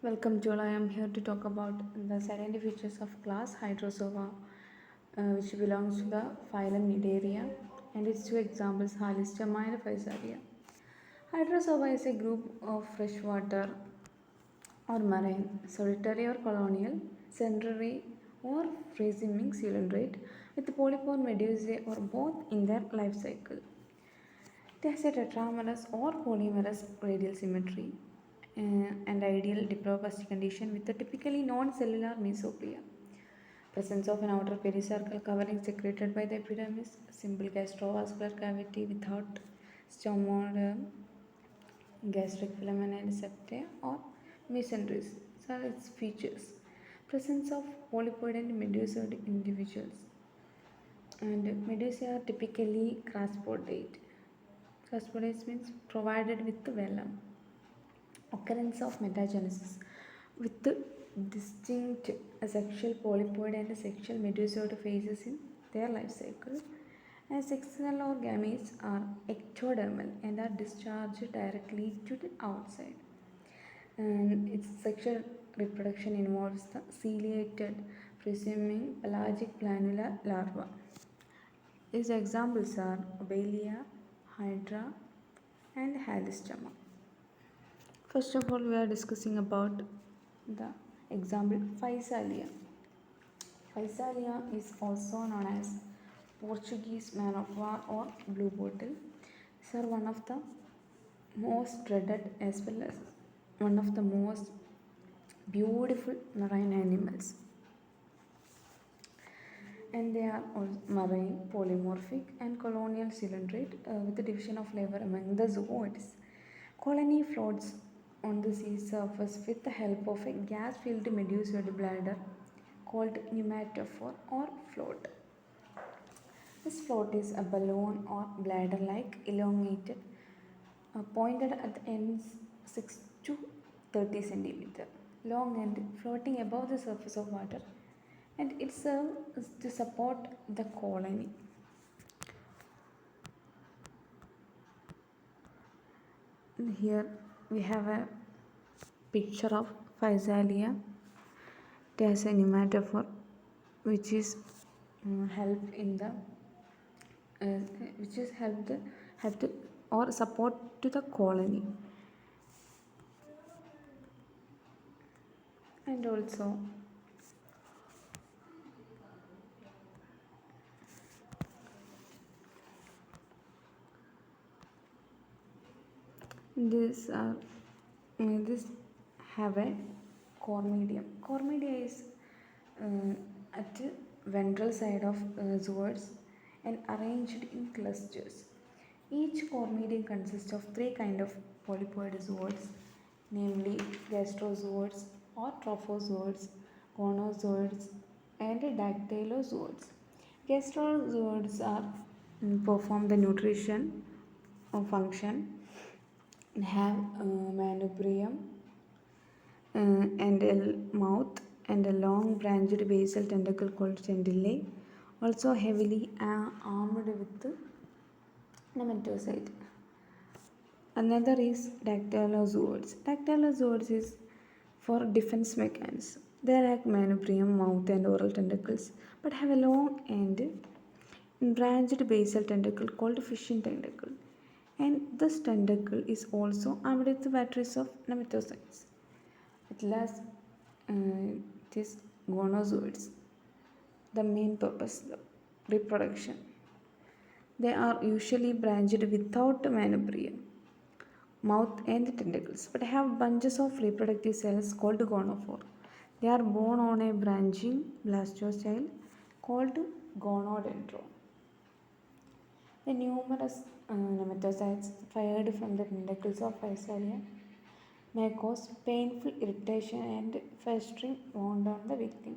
Welcome, Joel. I am here to talk about the salient features of class Hydrozoa, which belongs to the phylum Nidaria, and its two examples, Halistema and Physalia. Hydrozoa is a group of freshwater or marine, solitary or colonial, centenary or free-swimming coelenterates with polypore medusae or both in their life cycle. It has a tetramerous or polymerous radial symmetry and ideal diploplastic condition with a typically non-cellular mesoglia. Presence of an outer pericircle covering secreted by the epidermis, simple gastrovascular cavity without stomoderm, gastric filament and septa or mesenteries. So its features. Presence of polypoid and medusoid individuals. And medusae are typically craspodate. Craspodate means provided with the vellum. Occurrence of metagenesis with the distinct sexual polypoid and sexual medusoid phases in their life cycle. And sexual or gametes are ectodermal and are discharged directly to the outside. And its sexual reproduction involves the ciliated, presuming pelagic planular larva. Its examples are Obelia, Hydra, and Halistema. First of all, we are discussing about the example Physalia. Physalia is also known as Portuguese man of war or blue bottle. These are one of the most dreaded as well as one of the most beautiful marine animals. And they are all marine, polymorphic, and colonial coelenterate with the division of labor among the zooids. Colony floats on the sea surface with the help of a gas-filled medusoid bladder called pneumatophore or float. This float is a balloon or bladder-like, elongated, pointed at the ends 6 to 30 centimeter long and floating above the surface of water, and it serves to support the colony. And here we have a picture of Physalia. It has a pneumatophore which is help in the which is help to or support to the colony. And also this have a core medium. Core media is at the ventral side of zooids and arranged in clusters. Each core medium consists of three kinds of polypoid zooids, namely gastrozooids or trophozoids, gonozoids, and dactylozoids. Gastrozooids are perform the nutrition function and have manubrium and a mouth and a long branched basal tentacle called tendillae, also heavily armed with nematocyte. Another is dactylozoids. Dactylozoids is for defense mechanism. They lack manubrium, mouth and oral tentacles but have a long and branched basal tentacle called fishing tentacle, and this tentacle is also armed with batteries of nematocytes. At last, it is gonozoids. The main purpose, the reproduction. They are usually branched without manubrium, mouth and tentacles, but have bunches of reproductive cells called gonophore. They are born on a branching blastocele called gonodendron. The numerous nematocytes fired from the tentacles of Physalia may cause painful irritation and festering wound on the victim.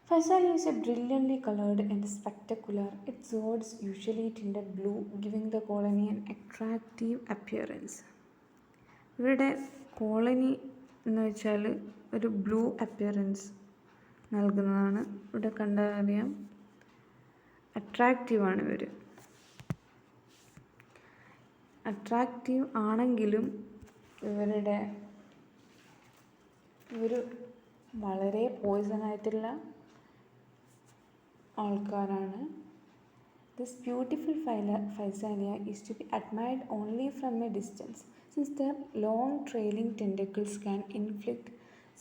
Physalia is a brilliantly colored and spectacular. Its zooids usually tinted blue, giving the colony an attractive appearance. ഇവരുടെ colony എന്ന് വെച്ചാൽ ഒരു blue appearance നൽകുന്നതാണ്. ഇവിടെ കണ്ടാൽ അറിയാം, അട്രാക്റ്റീവാണ് ഇവർ. Attractive ആണെങ്കിലും ഇവരുടെ ഇവർ വളരെ പോയിസൺ ആയിട്ടുള്ള ആൾക്കാരാണ്. This beautiful physalia is to be admired only from a distance, since their long trailing tentacles can inflict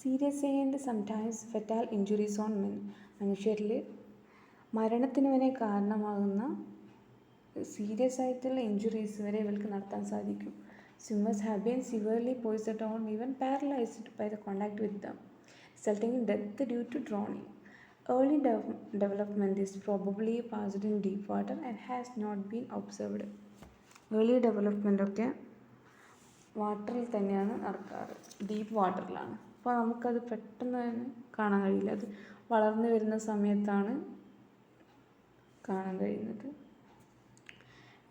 serious and sometimes fatal injuries on men. മനുഷ്യരിൽ മരണത്തിന് വരെ കാരണമാകുന്ന സീരിയസ് ആയിട്ടുള്ള ഇഞ്ചുറീസ് വരെ ഇവർക്ക് നടത്താൻ സാധിക്കും. Swimmers have been severely poisoned or even paralyzed by the contact with them, resulting in death due to drowning. Early development is probably passed in deep water and has not been observed. Early development ഒക്കെ വാട്ടറിൽ തന്നെയാണ് നടക്കാറ്, deep വാട്ടറിലാണ്. അപ്പോൾ നമുക്കത് പെട്ടെന്ന് തന്നെ കാണാൻ കഴിയില്ല. അത് വളർന്നു വരുന്ന സമയത്താണ് കാണാൻ കഴിയുന്നത്.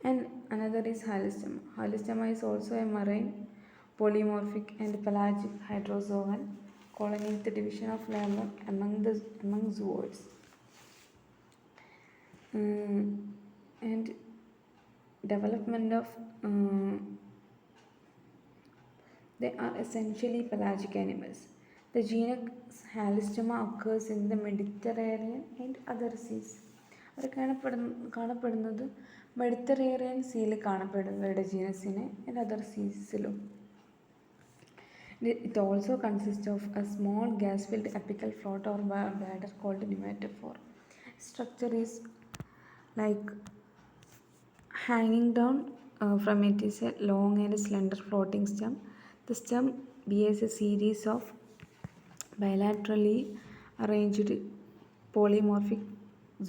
And another is Halistema. Halistema is also a marine polymorphic and pelagic hydrozoan colony with the division of labor among zooids. And development of they are essentially pelagic animals. The genus Halistema occurs in the Mediterranean and other seas. അവർ കാണപ്പെടുന്നത് Mediterranean സീയിൽ കാണപ്പെടുന്നവരുടെ ജീനസിനെ and other സീസിലും. It also consists of a small gas-filled apical float or bladder called pneumatophore. Structure is like hanging down from it is a long and slender floating stem. The stem bears a series of bilaterally arranged polymorphic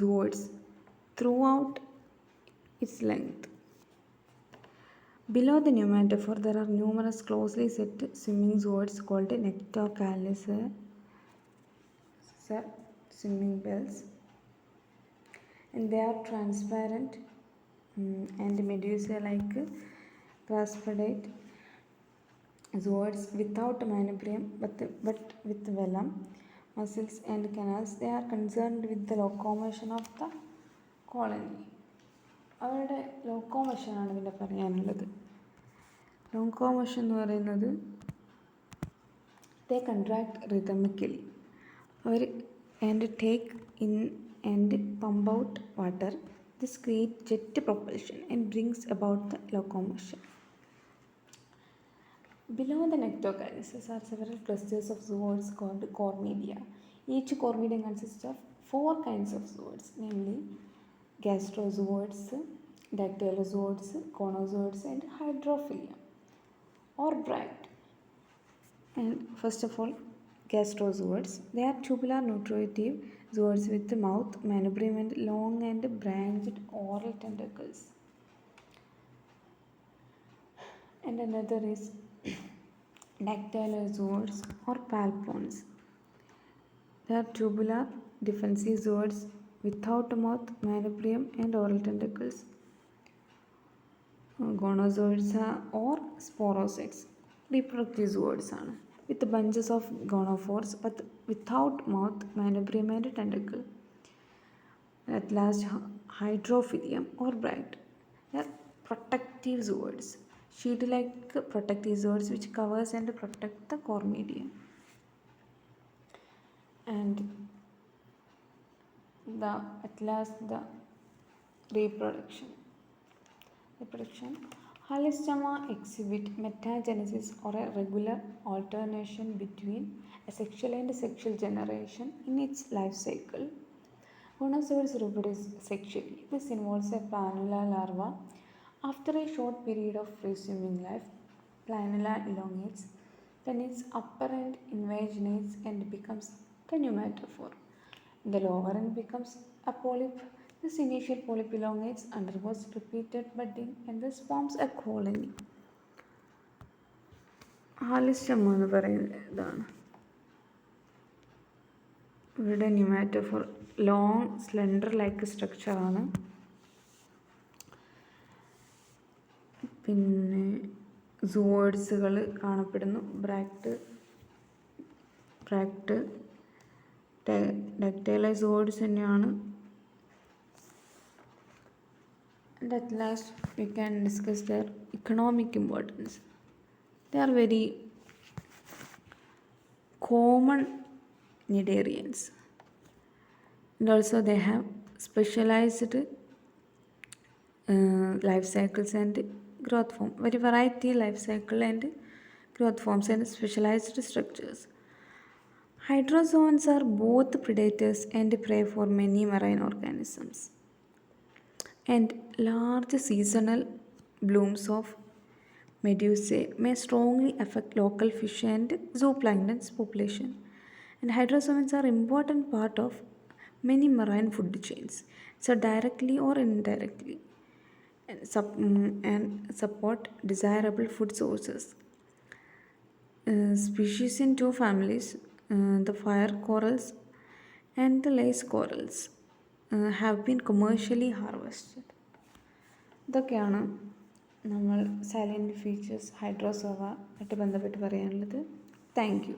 zooids throughout its length. Below the pneumatophore, there are numerous closely set swimming zooids called nectocallis, swimming bells, and they are transparent and medusa-like craspedate zooids without manubrium but with velum, muscles and canals. They are concerned with the locomotion of the colony. അവരുടെ ലോക്കോമോഷനാണ് പിന്നെ പറയാനുള്ളത്. Locomotion എന്ന് പറയുന്നത് they contract rhythmically. Our and take in and pump out water. This creates jet propulsion and brings about the locomotion. Below the nectocallis are several clusters of zooids called chormedia. Each chormedium consists of 4 kinds of zooids, namely gastrozooids, dactylozooids, conozoids, and hydrophilium or bracts. And first of all, gastrozooids. They are tubular nutritive zooids with mouth, manubrium, and long and branched oral tentacles. And another is dactylozooids or palpons. They are tubular defensive zooids without mouth, manubrium, and oral tentacles. Gonozoids or sporozoids, reproductive zooids ആണ്, with bunches of gonophores but without mouth, manubrium, and tentacle. At last, hydrophilium or bract. They are protective zooids, sheet-like protective zooids which covers and protect the chormedium. And at last the reproduction. Halistema exhibit metagenesis or a regular alternation between asexual and sexual generation in its life cycle. Gonozoids reproduce sexually. This involves a planula larva. After a short period of free swimming life, planula elongates, then its upper end invaginates and becomes the pneumatophore. The lower end becomes a polyp. This initial polyp elongates, undergoes repeated budding, and thus forms a colony. ഹാലിസ്റ്റമ എന്ന് പറയുന്നതാണ് ഇവിടെ pneumatophore. Long slender like സ്ട്രക്ചറാണ്. പിന്നെ സൂവേർഡ്സുകൾ കാണപ്പെടുന്നു. Bract ഡക്ടൈലൈസോയിഡ്സ് തന്നെയാണ്. And at last we can discuss their economic importance. They are very common cnidarians, and also they have specialized life cycles and growth form, very variety life cycle and growth forms and specialized structures. Hydrozoans are both predators and prey for many marine organisms, and large seasonal blooms of medusae may strongly affect local fish and zooplankton's population. And hydrozoans are important part of many marine food chains, so directly or indirectly, and support desirable food sources. Species in two families, the fire corals and the lace corals, have been commercially harvested. ഇതൊക്കെയാണ് നമ്മൾ silent features Hydrozoa ആയിട്ട് ബന്ധപ്പെട്ട് പറയാനുള്ളത്. Thank you.